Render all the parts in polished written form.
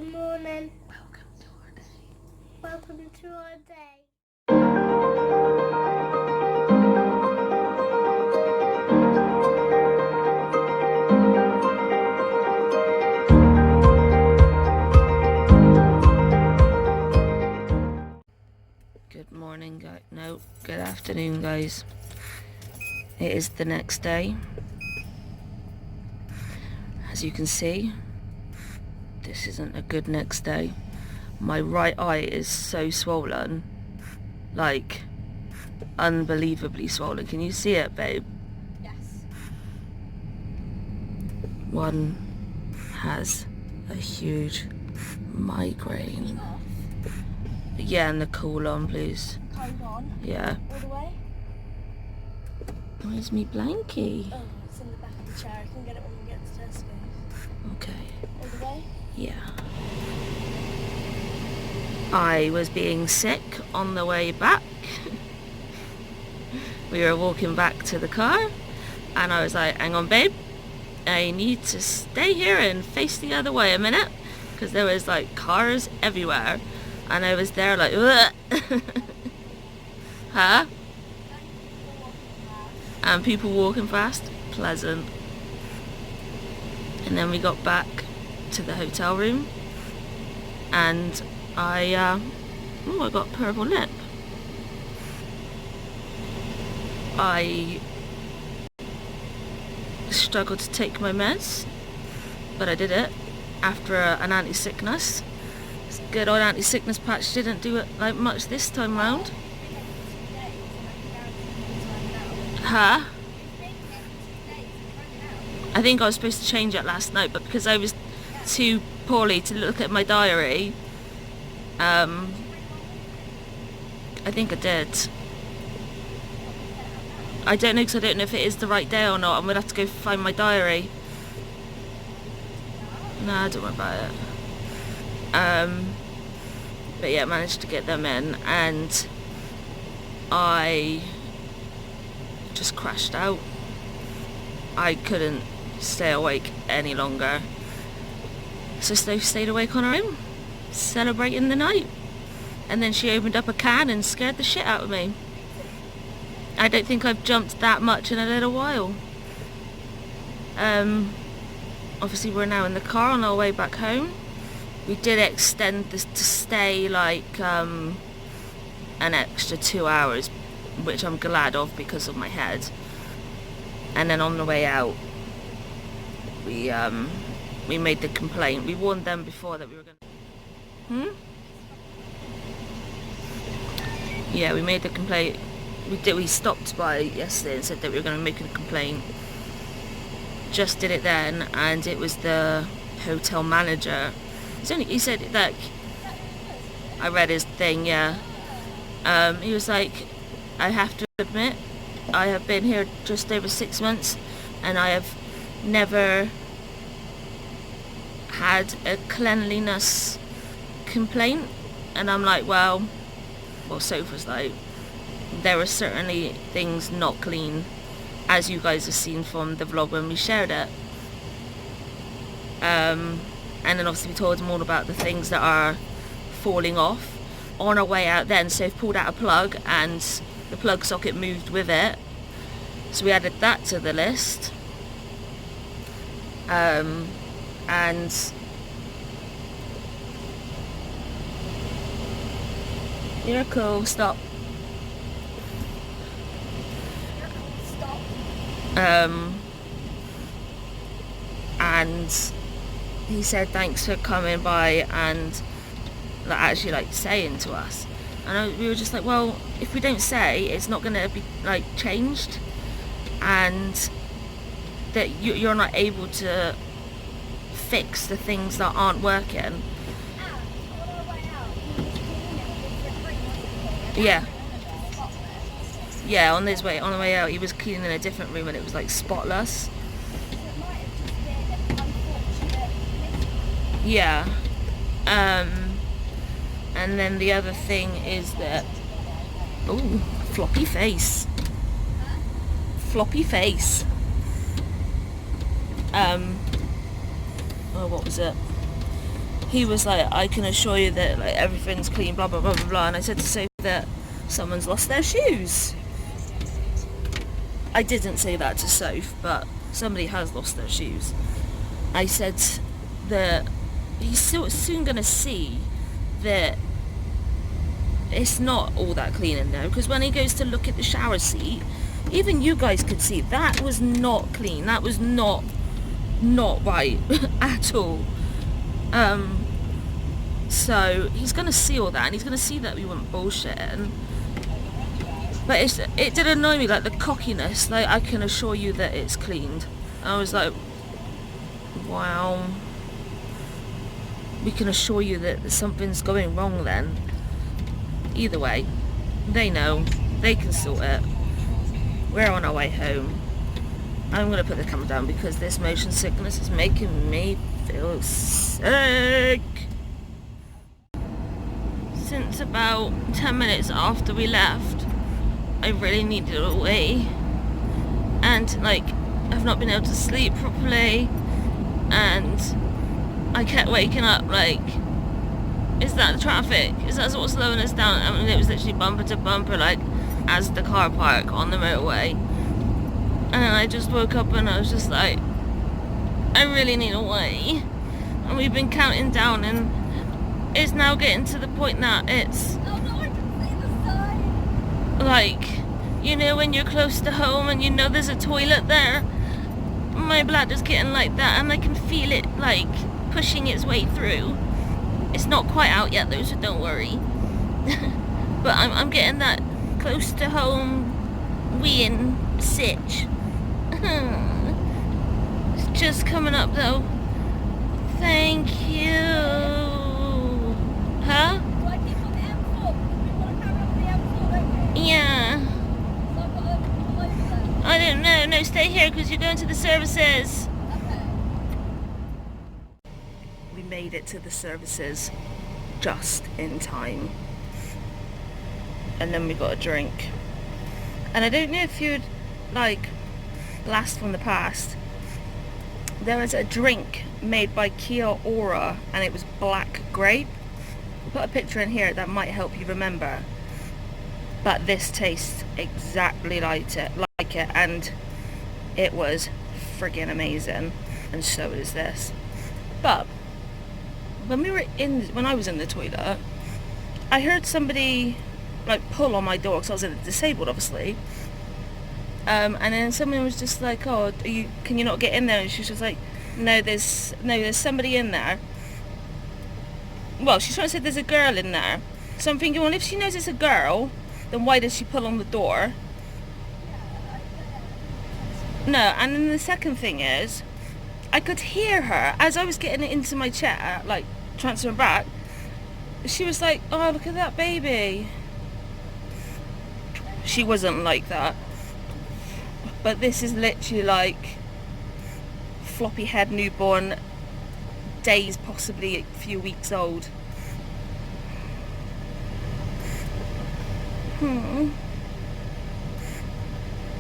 Good morning. Welcome to our day. Welcome to our day. Good morning, guys. No, good afternoon, guys. It is the next day. As you can see, this isn't a good next day. My right eye is so swollen, like unbelievably swollen. Can you see it, babe? Yes. One has a huge migraine. Yeah, and the cool on, please. Cold on. Yeah. All the way. Where's me blankie? Oh, it's in the back of the chair. I can get it when we get to Tesco. Okay. All the way. Yeah. I was being sick on the way back. We were walking back to the car and I was like, hang on babe, I need to stay here and face the other way a minute, because there was like cars everywhere and I was there like huh? And people walking fast. Pleasant. And then we got back to the hotel room and I got purple lip. I struggled to take my meds, but I did it after an anti-sickness. This good old anti-sickness patch didn't do it like much this time round. Huh? I think I was supposed to change it last night, but because I was too poorly to look at my diary, I think I did. I don't know, because I don't know if it is the right day or not. I'm going to have to go find my diary. Nah, don't worry about it. But yeah, I managed to get them in and I just crashed out. I couldn't stay awake any longer. So Stove stayed awake on her own, celebrating the night. And then she opened up a can and scared the shit out of me. I don't think I've jumped that much in a little while. Obviously we're now in the car on our way back home. We did extend this to stay like an extra 2 hours, which I'm glad of because of my head. And then on the way out, we made the complaint. We warned them before that we were gonna... Yeah, we made the complaint. We stopped by yesterday and said that we were going to make a complaint. Just did it then, and it was the hotel manager. He said that... I read his thing, yeah. He was like, I have to admit, I have been here just over 6 months and I have never had a cleanliness complaint. And I'm like, well, Soph was like, there are certainly things not clean, as you guys have seen from the vlog when we shared it. And then obviously we told him all about the things that are falling off. On our way out then, Soph pulled out a plug and the plug socket moved with it, so we added that to the list. And you're cool, stop. And he said thanks for coming by and actually like saying to us. And we were just like, well, if we don't say, it's not going to be like changed, and that you're not able to fix the things that aren't working. Yeah. Yeah, on the way out, he was cleaning in a different room and it was like spotless. Yeah. And then the other thing is that... Ooh, floppy face. Floppy face. Oh, what was it? he was like, I can assure you that like everything's clean, blah blah blah blah blah. And I said to Sophie that someone's lost their shoes. I didn't say that to Soph, but somebody has lost their shoes. I said that he's soon going to see that it's not all that clean in there, because when he goes to look at the shower seat, even you guys could see that was not clean. That was not right at all. So he's going to see all that, and he's going to see that we weren't bullshitting. But it did annoy me, like the cockiness, like I can assure you that it's cleaned. I was like, wow, we can assure you that something's going wrong then. Either way, they know, they can sort it. We're on our way home. I'm going to put the camera down because this motion sickness is making me feel sick. Since about 10 minutes after we left, I really needed a wee. And like, I've not been able to sleep properly. And I kept waking up like, is that the traffic? Is that what's slowing us down? I mean, it was literally bumper to bumper, like, as the car park on the motorway. And then I just woke up and I was just like, I really need a wee. And we've been counting down, and it's now getting to the point that it's... Oh no, I didn't see the sign. Like, you know when you're close to home and you know there's a toilet there? My bladder's getting like that, and I can feel it, like, pushing its way through. It's not quite out yet though, so don't worry. But I'm getting that close to home weeing sitch. It's just coming up though. Thank you. Huh? Do I keep on the M4? We want to carry on the M4, don't we? Yeah. So I've got to pull over there. I don't know. No, stay here because you're going to the services. Okay. We made it to the services just in time. And then we got a drink. And I don't know if you'd like blast from the past. There was a drink made by Kia Ora and it was black grape. I'll put a picture in here that might help you remember. But this tastes exactly like it, and it was friggin' amazing. And so is this. But when I was in the toilet, I heard somebody like pull on my door because I was disabled, obviously. And then someone was just like, "Oh, can you not get in there?" And she was just like, "No, there's somebody in there." Well, she's trying to say there's a girl in there. So I'm thinking, well, if she knows it's a girl, then why does she pull on the door? No, and then the second thing is, I could hear her as I was getting it into my chair, like transferring back. She was like, "Oh, look at that baby." She wasn't like that. But this is literally like floppy head newborn, days, possibly a few weeks old.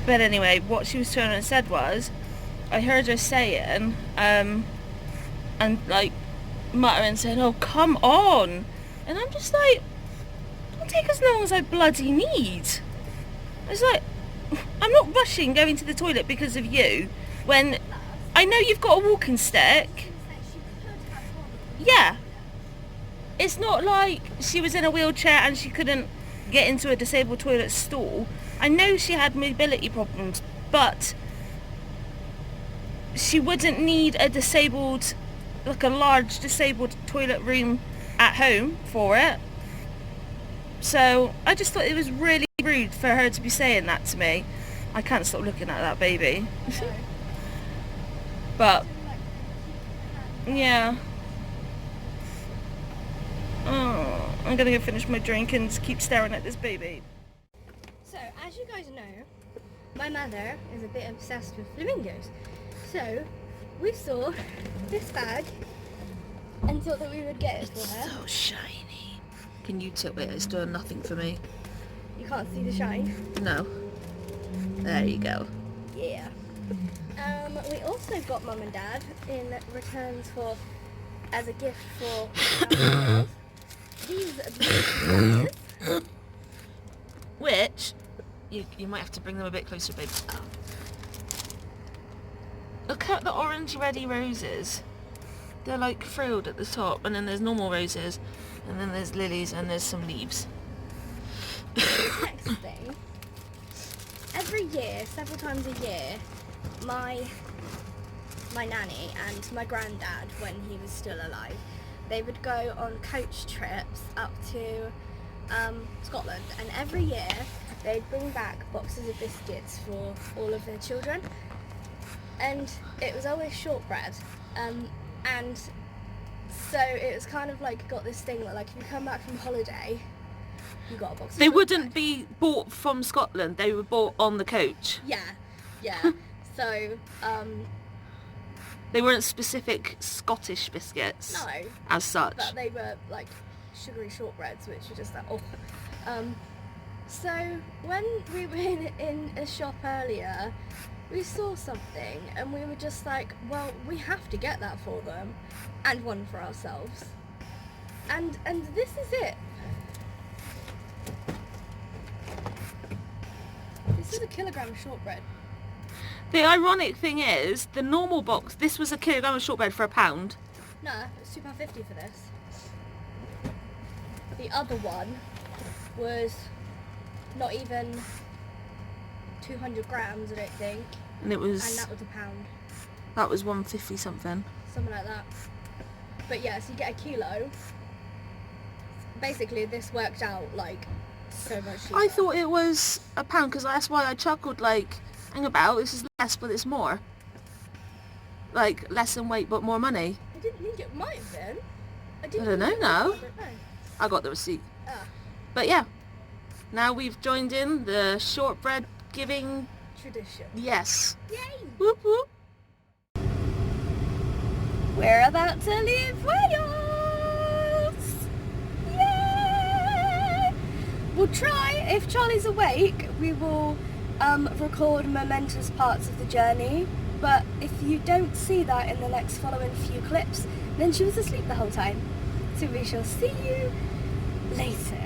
But anyway, what she was turning and said was, I heard her saying, and like muttering, saying, "Oh, come on." And I'm just like, don't take as long as I bloody need. It's like, I'm not rushing going to the toilet because of you, when I know you've got a walking stick. Yeah. It's not like she was in a wheelchair and she couldn't get into a disabled toilet stall. I know she had mobility problems, but she wouldn't need a disabled, like a large disabled toilet room at home for it. So I just thought it was really rude for her to be saying that to me. I can't stop looking at that baby. But yeah. Oh, I'm gonna go finish my drink and keep staring at this baby. So, as you guys know, my mother is a bit obsessed with flamingos. So, we saw this bag and thought that we would get it for her. So shiny. Can you tip it? It's doing nothing for me. You can't see the shine. No. There you go. Yeah. We also got Mum and Dad in returns for as a gift for girls. These are the flowers. Which, you might have to bring them a bit closer, babe. Oh. Look at the orange ready roses. They're like frilled at the top, and then there's normal roses, and then there's lilies, and there's some leaves. Next thing, every year, several times a year, my nanny and my granddad, when he was still alive, they would go on coach trips up to Scotland, and every year they'd bring back boxes of biscuits for all of their children, and it was always shortbread, and so it was kind of like got this thing that like if you come back from holiday, you got a box of They shortbread. wouldn't be bought from Scotland, they were bought on the coach. Yeah. So, They weren't specific Scottish biscuits no, as such. but they were like sugary shortbreads, which are just like, oh. So when we were in a shop earlier, we saw something and we were just like, well, we have to get that for them and one for ourselves. And this is it. This is a kilogram of shortbread. The ironic thing is, the normal box, this was a kilogram of shortbread for £1. No, it was £2.50 for this. The other one was not even 200 grams, I don't think. And it was, And that was £1. that was 150 something. Something like that. But yeah, so you get a kilo. Basically, this worked out like so much cheaper. I thought it was £1 because that's why I chuckled, like, hang about, this is less but it's more. Like, less in weight but more money. I didn't think it might have been. I don't know think it now. was, I don't know. I got the receipt. Ah, But yeah, now we've joined in the shortbread giving, tradition. yes. Yay! Whoop whoop. We're about to leave Wales! Yay! We'll try, if Charlie's awake, we will record momentous parts of the journey, but if you don't see that in the next following few clips, then she was asleep the whole time. So we shall see you later.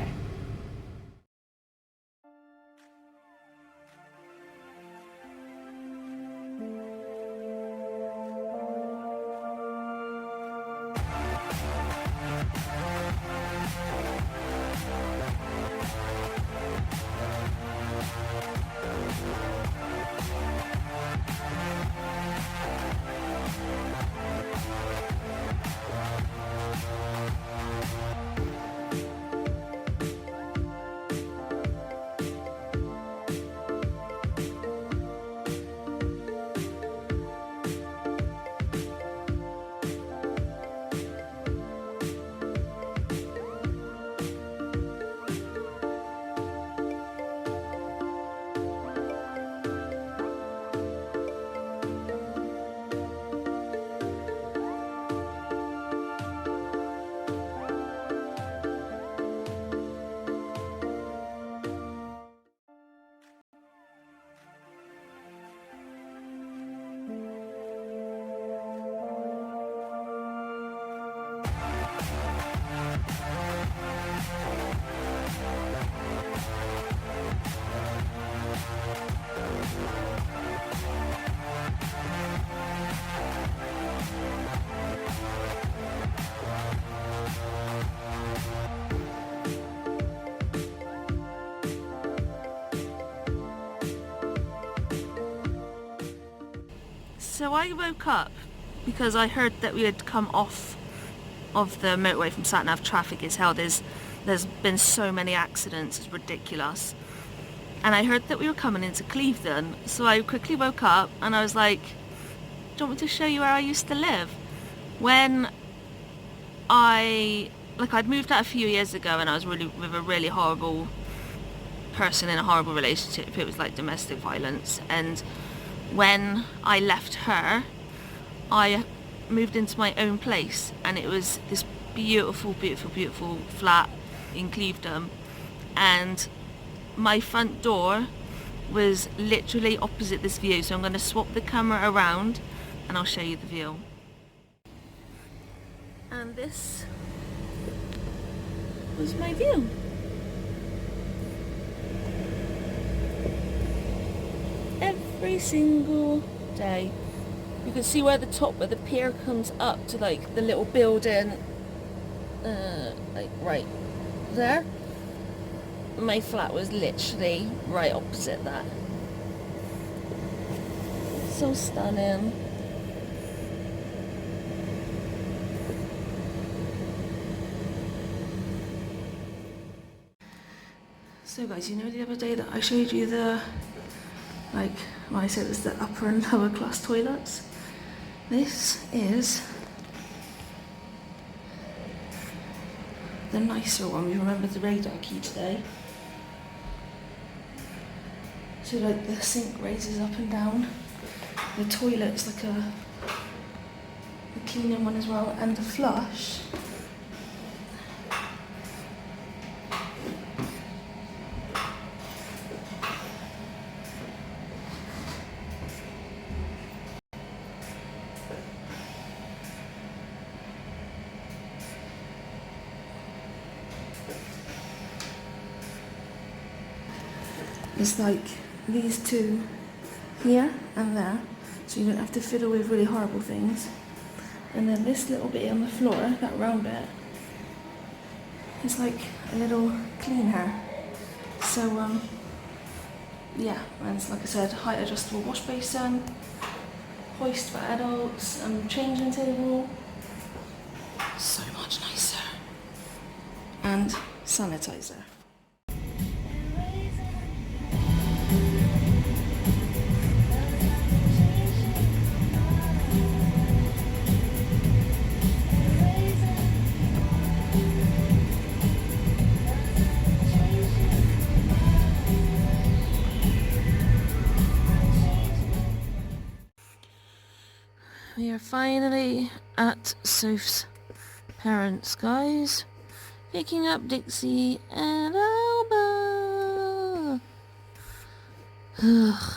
So I woke up because I heard that we had come off of the motorway from sat-nav. Traffic is hell. There's been so many accidents, it's ridiculous. And I heard that we were coming into Clevedon, so I quickly woke up and I was like, do you want me to show you where I used to live? When I'd moved out a few years ago and I was really with a really horrible person in a horrible relationship. It was like domestic violence, and when I left her, I moved into my own place, and it was this beautiful, beautiful, beautiful flat in Clevedon, and my front door was literally opposite this view. So I'm going to swap the camera around and I'll show you the view. And this was my view. Every single day. You can see where the top of the pier comes up to like the little building, like right there. My flat was literally right opposite that. So stunning. So guys, you know the other day that I showed you the, like, when I said it was the upper and lower class toilets? This is the nicer one. We remembered the radar key today. So like the sink raises up and down. The toilet's like a cleaning one as well, and the flush is like these two here and there, so you don't have to fiddle with really horrible things. And then this little bit on the floor, that round bit, is like a little cleaner. So yeah, and it's, like I said, height adjustable wash basin, hoist for adults, and changing table. So much nicer. And sanitizer. We are finally at Soph's parents, guys. Picking up Dixie and Alba. Ugh.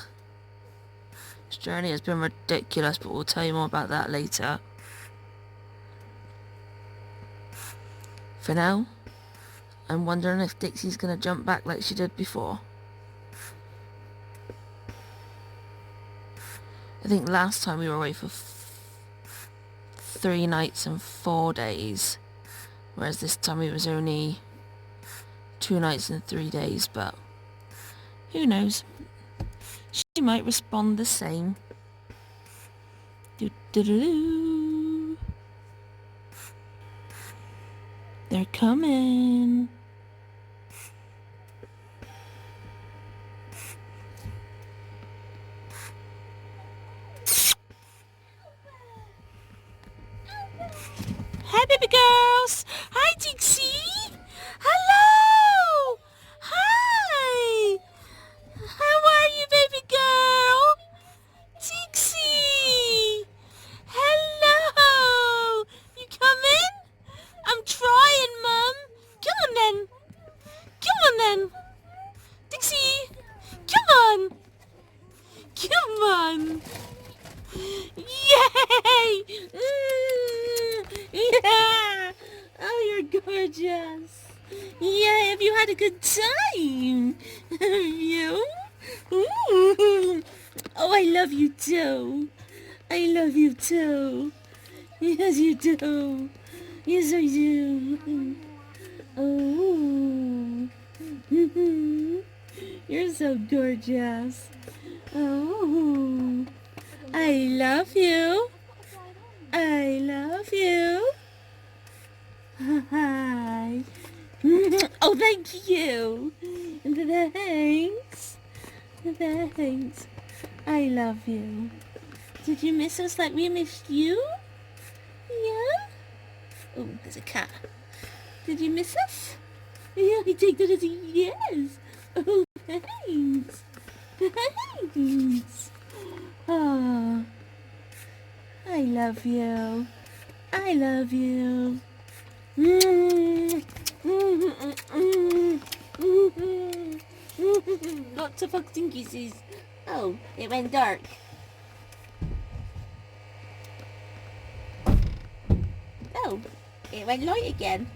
This journey has been ridiculous, but we'll tell you more about that later. For now, I'm wondering if Dixie's going to jump back like she did before. I think last time we were away for 3 nights and 4 days, whereas this time it was only 2 nights and 3 days, but who knows? She might respond the same. Do-do-do-do. They're coming. Hi, baby girls. Hi, Dixie. Hello. Hi. How are you, baby girl? Dixie. Hello. You coming? I'm trying, Mum. Come on then. Come on then. Dixie. Come on. Come on. Yay! Yeah! Oh, you're gorgeous. Yeah, have you had a good time? Have you? Ooh. Oh, I love you too. I love you too. Yes, you do. Yes, I do. Oh. You're so gorgeous. Oh. I love you. I love you. Hi. Oh, thank you. Thanks. Thanks. I love you. Did you miss us like we missed you? Yeah? Oh, there's a cat. Did you miss us? Yeah, I take that as a yes. Oh, thanks. Thanks. Oh, I love you. I love you. Lots of hugs and kisses. Oh, it went dark. Oh, It went light again.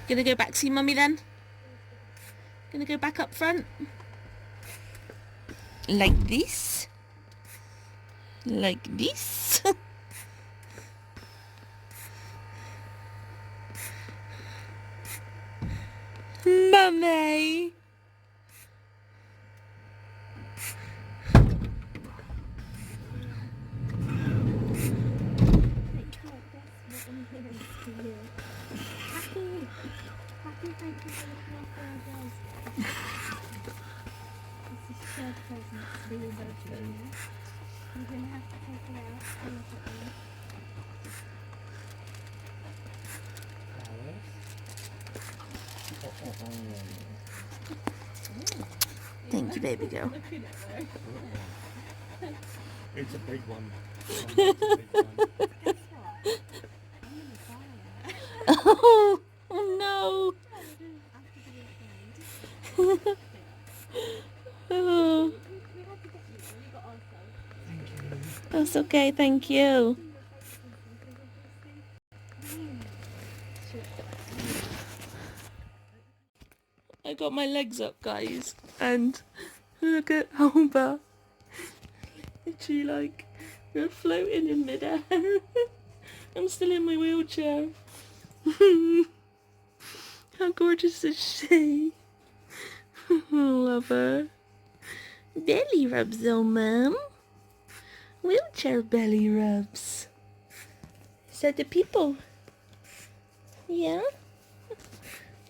Gonna go back see Mummy then? Gonna go back up front? Like this? Like this? Mummy! You're going to have to take it out and look at them. Thank you, baby girl. It's a big one. Oh, no. Oh, that's okay, thank you. I got my legs up, guys, and look at Alba. Literally, like, we're floating in midair. I'm still in my wheelchair. How gorgeous is she? Love her. Belly rubs though, Mum. Wheelchair belly rubs. Said the people. Yeah?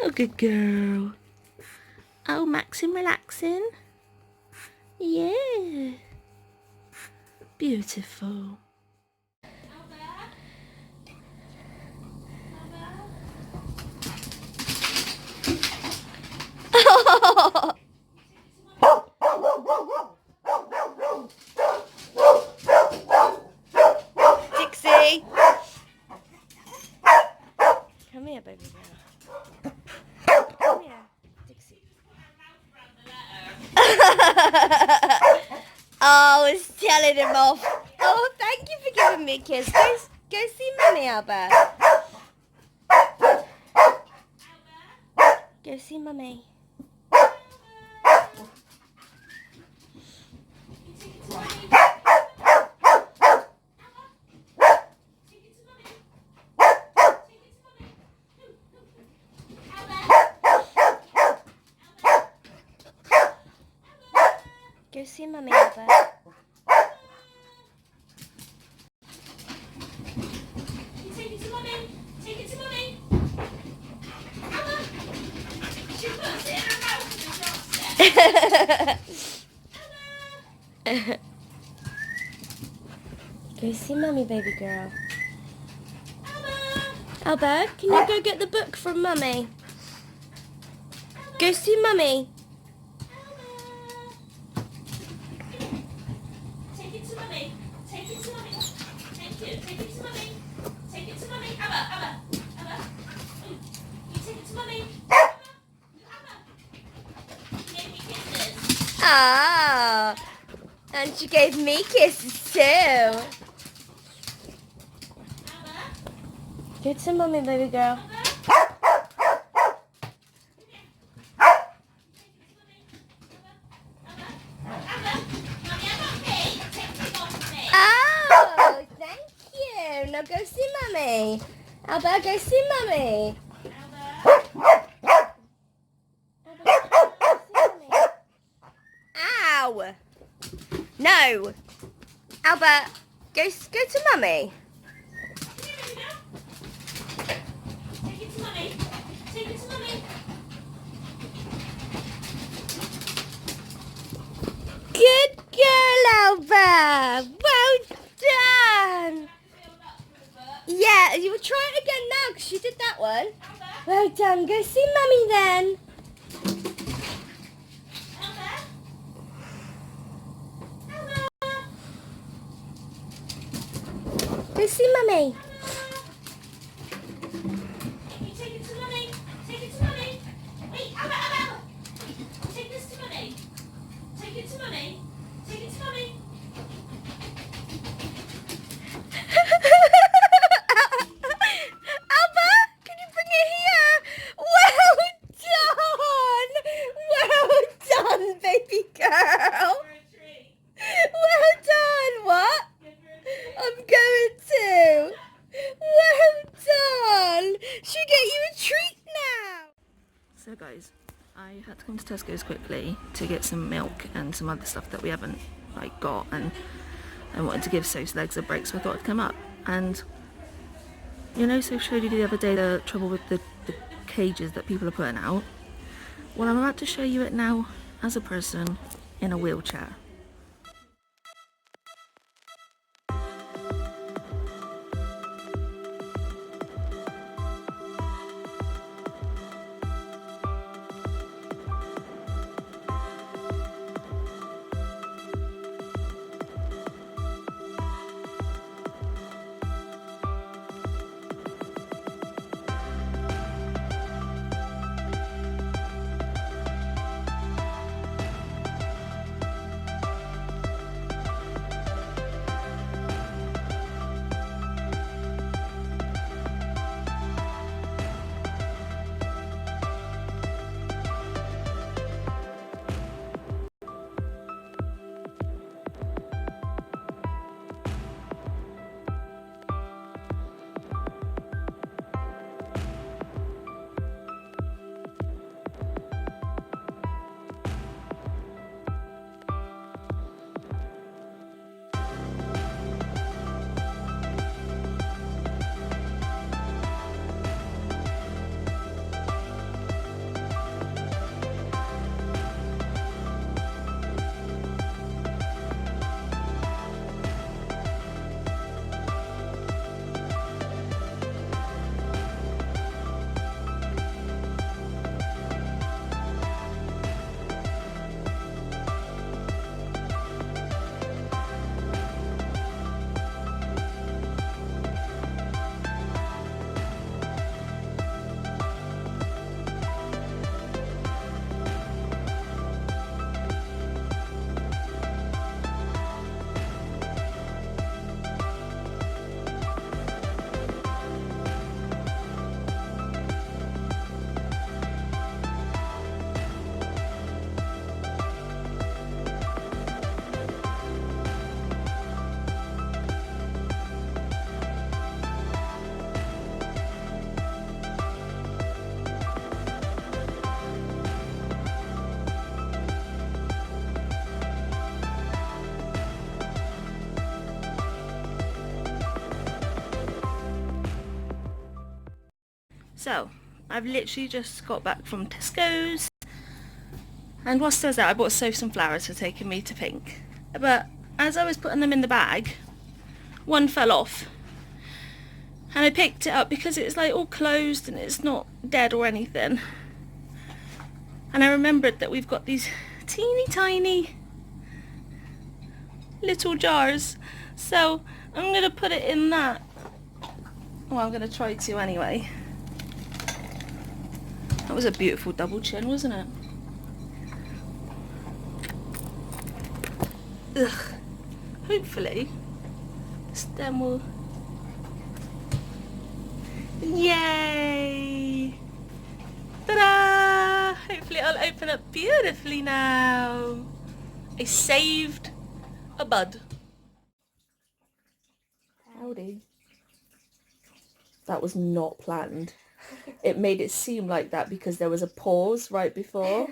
Oh, good girl. Oh, Maxim relaxing. Yeah. Beautiful. Dixie! Come here, baby girl. Come here, Dixie. Oh, I was telling him off. Oh, thank you for giving me a kiss. Go see Mummy, Albert. Go see Mummy. Go see Mummy, Albert. Take it to Mummy. Take it to Mummy. Alba. She puts it in her mouth and drops it. Go see Mummy, baby girl. Alba. Albert, can you go get the book from Mummy? Go see Mummy. Take it to Mummy. Take it to Mummy. Thank you. Take it to Mummy. Take it to Mummy. Alba. You take it to Mummy. Alba. Give me kisses. Ah, and she gave me kisses too. Alba. Go to Mummy, baby girl. Oh, thank you. Now go see Mummy. Albert, go see Mummy. Ow. No. Albert, go to Mummy. Take it to Mummy. Take it to Mummy. Good girl, Albert. Well done. Yeah, you will try it again now because you did that one. Well done. Go see Mummy then. Go see Mummy. Take it to Mummy. Take it to Mummy. Wait, Alba. Take this to Mummy. Take it to Mummy. Take it to Mummy. to come to Tesco's quickly to get some milk and some other stuff that we haven't like got, and I wanted to give Soph's legs a break, so I thought I'd come up. And you know, Soph showed you the other day the trouble with the cages that people are putting out. Well, I'm about to show you it now as a person in a wheelchair. So, I've literally just got back from Tesco's, and whilst I was there I bought Soph some flowers for taking me to Pink. But as I was putting them in the bag, one fell off, and I picked it up because it's like all closed and it's not dead or anything. And I remembered that we've got these teeny tiny little jars, so I'm gonna put it in that. Well, I'm gonna try to anyway. That was a beautiful double chin, wasn't it? Ugh. Hopefully, the stem will... Yay! Ta-da! Hopefully it'll open up beautifully now. I saved a bud. Howdy. That was not planned. It made it seem like that because there was a pause right before,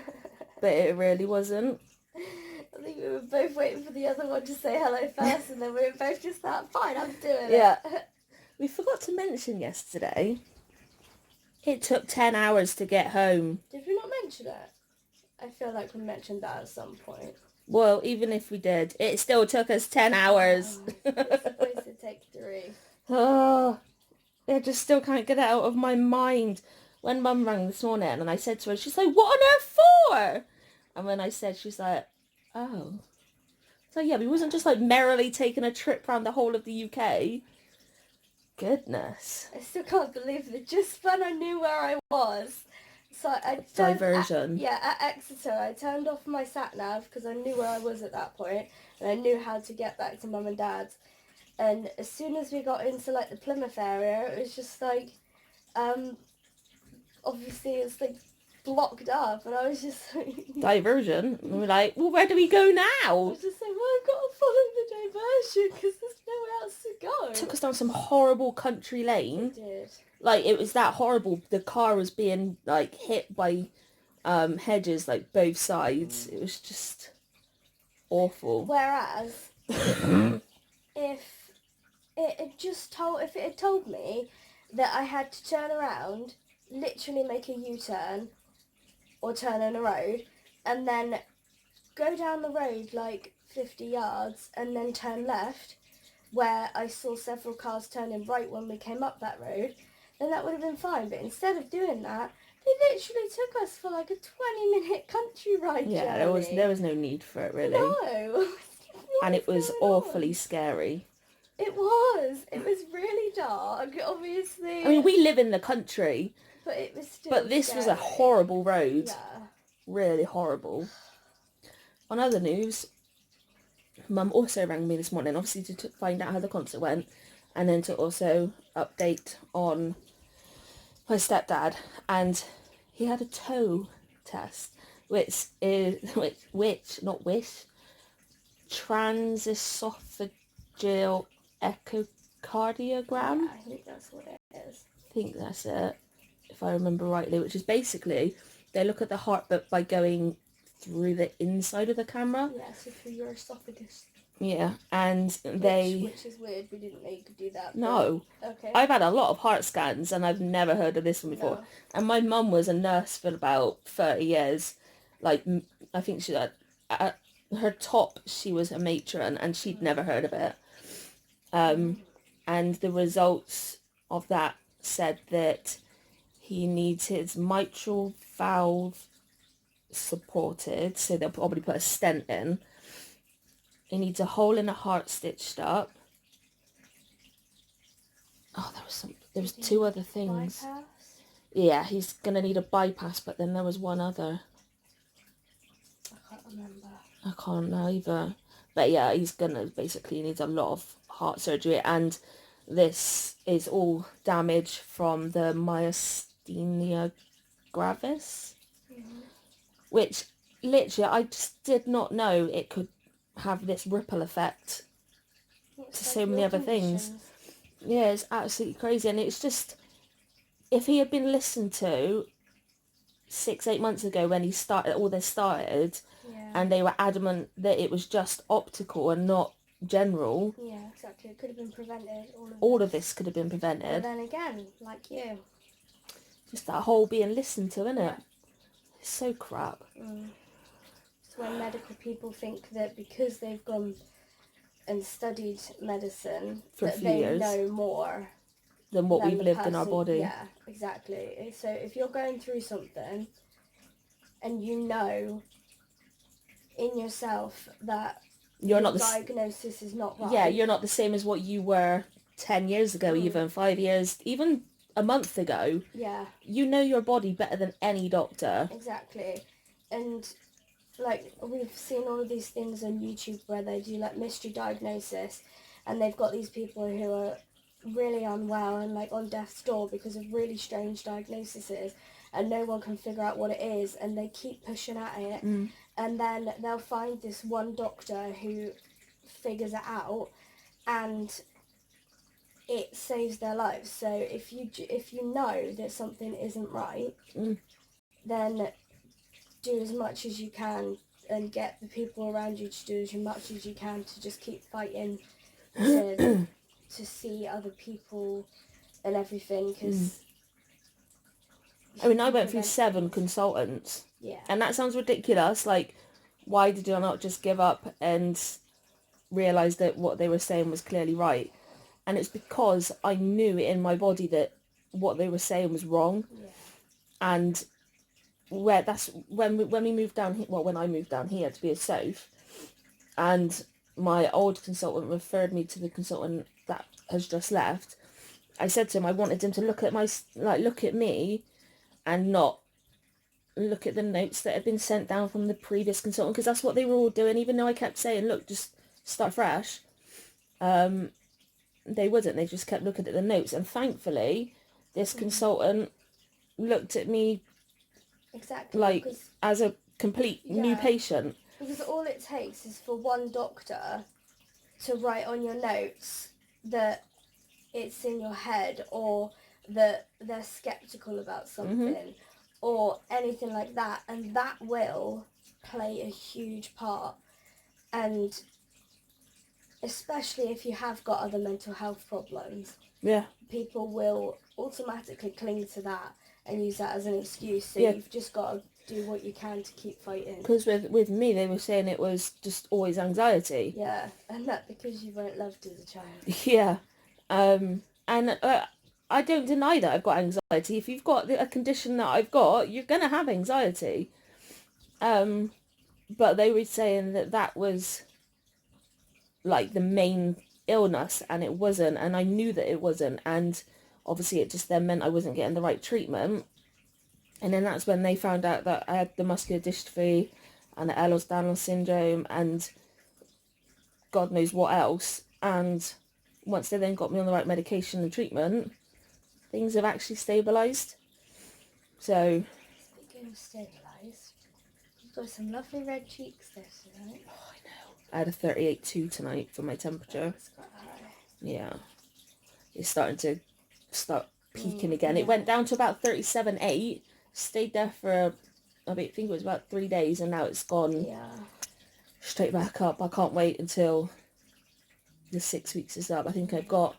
but it really wasn't. I think we were both waiting for the other one to say hello first, and then we were both just like, fine, I'm doing it. Yeah. We forgot to mention yesterday, it took 10 hours to get home. Did we not mention it? I feel like we mentioned that at some point. Well, even if we did, it still took us 10 hours. It's supposed to take 3. Oh, I just still can't get it out of my mind. When Mum rang this morning and I said to her, she's like, what on earth for? And when I said, she's like, oh. So yeah, we wasn't just like merrily taking a trip around the whole of the UK. Goodness. I still can't believe that just when I knew where I was, so I Diversion. at Exeter, I turned off my sat-nav because I knew where I was at that point, and I knew how to get back to Mum and Dad's. And as soon as we got into like the Plymouth area, it was just like, obviously it's like blocked up, and I was just like... Diversion? And we're like, well, where do we go I now? was just like, well, I've got to follow the diversion because there's nowhere else to go. Took us down some horrible country lane. It did. Like, it was that horrible. The car was being, like, hit by hedges like both sides. It was just awful. Whereas, if if it had told me that I had to turn around, literally make a U-turn, or turn on a road, and then go down the road like 50 yards, and then turn left, where I saw several cars turning right when we came up that road, then that would have been fine. But instead of doing that, they literally took us for like a 20-minute country ride Yeah, journey. there was no need for it really. No. And it was awfully scary. It was really dark, obviously. I mean, we live in the country, but it was still but this was a scary. horrible road. Yeah. Really horrible. On other news, Mum also rang me this morning, obviously to find out how the concert went, and then to also update on my stepdad, and he had a toe test, which transesophageal echocardiogram. Yeah, I think that's what it is. I think that's it, if I remember rightly, which is basically they look at the heart but by going through the inside of the camera. Yeah, so through your esophagus. Yeah, and Which is weird, we didn't know you could do that. No. Okay. I've had a lot of heart scans and I've never heard of this one before. No. And my mum was a nurse for about 30 years. Like, I think she had, at her top, she was a matron and she'd never heard of it. And the results of that said that he needs his mitral valve supported, so they'll probably put a stent in. He needs a hole in the heart stitched up. Oh, there was two other things. Bypass? Yeah, he's gonna need a bypass, but then there was one other. I can't remember. I can't know either. But yeah, he's gonna basically needs a lot of heart surgery, and this is all damage from the myasthenia gravis, which literally I just did not know it could have this ripple effect to so many other things. Yeah, it's absolutely crazy, and it's just, if he had been listened to 6-8 months ago when all this started, and they were adamant that it was just optical and not general. Yeah, exactly. It could have been prevented. All of this could have been But prevented. then again, like you. Just that whole being listened to, innit? It's so crap. It's when medical people think that because they've gone and studied medicine, For a that few they years. know more Than what than we've the lived in our person- body. Yeah, exactly. So if you're going through something and you know in yourself that You're the not the diagnosis is not right. Yeah, you're not the same as what you were 10 years ago, even 5 years, even a month ago. Yeah, You know your body better than any doctor. exactly. And like we've seen all of these things on YouTube where they do like mystery diagnosis, and they've got these people who are really unwell and like on death's door because of really strange diagnoses, and no one can figure out what it is, and they keep pushing at it, and then they'll find this one doctor who figures it out, and it saves their lives. So if you know that something isn't right, then do as much as you can and get the people around you to do as much as you can to just keep fighting to see other people and everything, because I mean, I went through 7 consultants. Yeah. And that sounds ridiculous. Like, why did I not just give up and realise that what they were saying was clearly right? And it's because I knew in my body that what they were saying was wrong. Yeah. And when we moved down here, when I moved down here to be a Soph, and my old consultant referred me to the consultant that has just left, I said to him I wanted him to look at me and not look at the notes that had been sent down from the previous consultant, because that's what they were all doing. Even though I kept saying, look, just start fresh, they wouldn't. They just kept looking at the notes, and thankfully this consultant looked at me Exactly. as a complete new patient. Because all it takes is for one doctor to write on your notes that it's in your head, or that they're skeptical about something, or anything like that, and that will play a huge part. And especially if you have got other mental health problems, Yeah. people will automatically cling to that and use that as an excuse. So Yeah. you've just got to do what you can to keep fighting. Because with me, they were saying it was just always anxiety. Yeah, and that because you weren't loved as a child. Yeah. And I don't deny that I've got anxiety. If you've got a condition that I've got, you're going to have anxiety. But they were saying that was like the main illness, and it wasn't, and I knew that it wasn't, and obviously it just then meant I wasn't getting the right treatment. And then that's when they found out that I had the muscular dystrophy and the Ehlers-Danlos syndrome and God knows what else. And once they then got me on the right medication and treatment, things have actually stabilised. So, Speaking of stabilised, you've got some lovely red cheeks there tonight. oh, I know. I had a 38.2 tonight for my temperature. That's quite high. Yeah. It's starting to start peaking again. It went down to about 37.8. Stayed there for, I think it was about 3 days, and now it's gone straight back up. I can't wait until the 6 weeks is up. I think I've got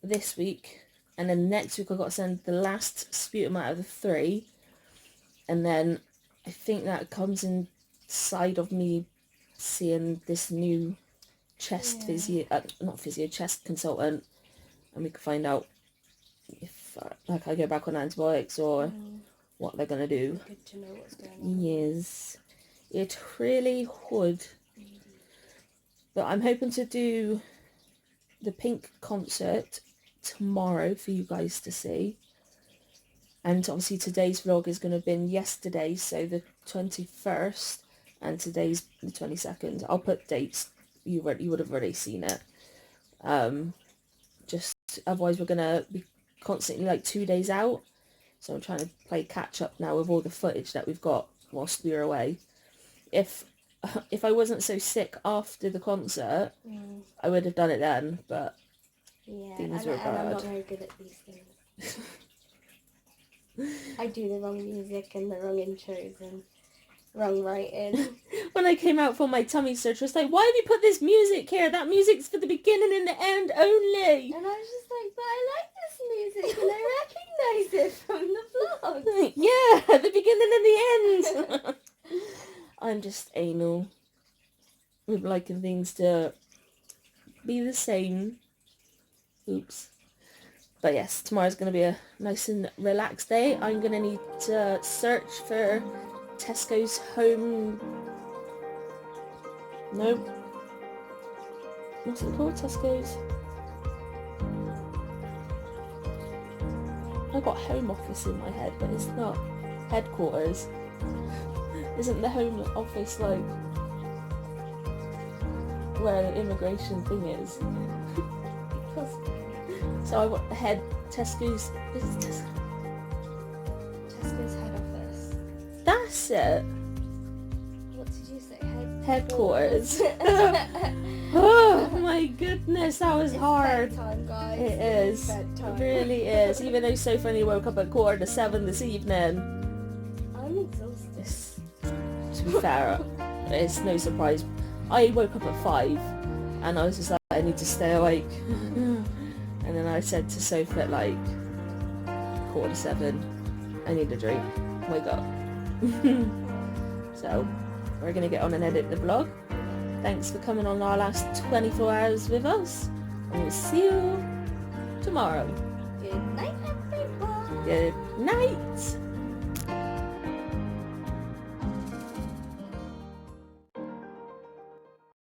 this week, and then next week I've got to send the last sputum out of the 3, and then I think that comes inside of me seeing this new chest chest consultant, and we can find out if like I go back on antibiotics or what they're gonna do. Good to know what's going on. Yes, it really would. But I'm hoping to do the Pink concert tomorrow for you guys to see. And obviously today's vlog is going to have been yesterday, so the 21st, and today's the 22nd. I'll put dates. You would have already seen it. Just otherwise we're going to be constantly like 2 days out. So I'm trying to play catch up now with all the footage that we've got whilst we were away. If I wasn't so sick after the concert, I would have done it then, but things were bad. I'm not very good at these things. I do the wrong music and the wrong intros and wrong writing. When I came out for my tummy search, I was like, why have you put this music here? That music's for the beginning and the end only. And I was just like, but I like this music and I recognise it from the vlog. Yeah, the beginning and the end. I'm just anal with liking things to be the same. Oops. But yes, tomorrow's going to be a nice and relaxed day. I'm going to need to search for Tesco's home... No. What's it called? Tesco's? I got home office in my head, but it's not. Headquarters. Isn't the home office like where the immigration thing is? So I want the Tesco's. This is Tesco's head office. That's it. What did you say? Headquarters. Oh my goodness, that was hard. Bedtime, guys. It is. Bedtime. It really is. Even though Sophie only woke up at 6:45 this evening. I'm exhausted. To be fair, it's no surprise. I woke up at 5 and I was just like, I need to stay awake. And then I said to Sophie at like 6:45, I need a drink. Wake up. So we're going to get on and edit the vlog. Thanks for coming on our last 24 hours with us. And we'll see you tomorrow. Good night, everyone. Good night.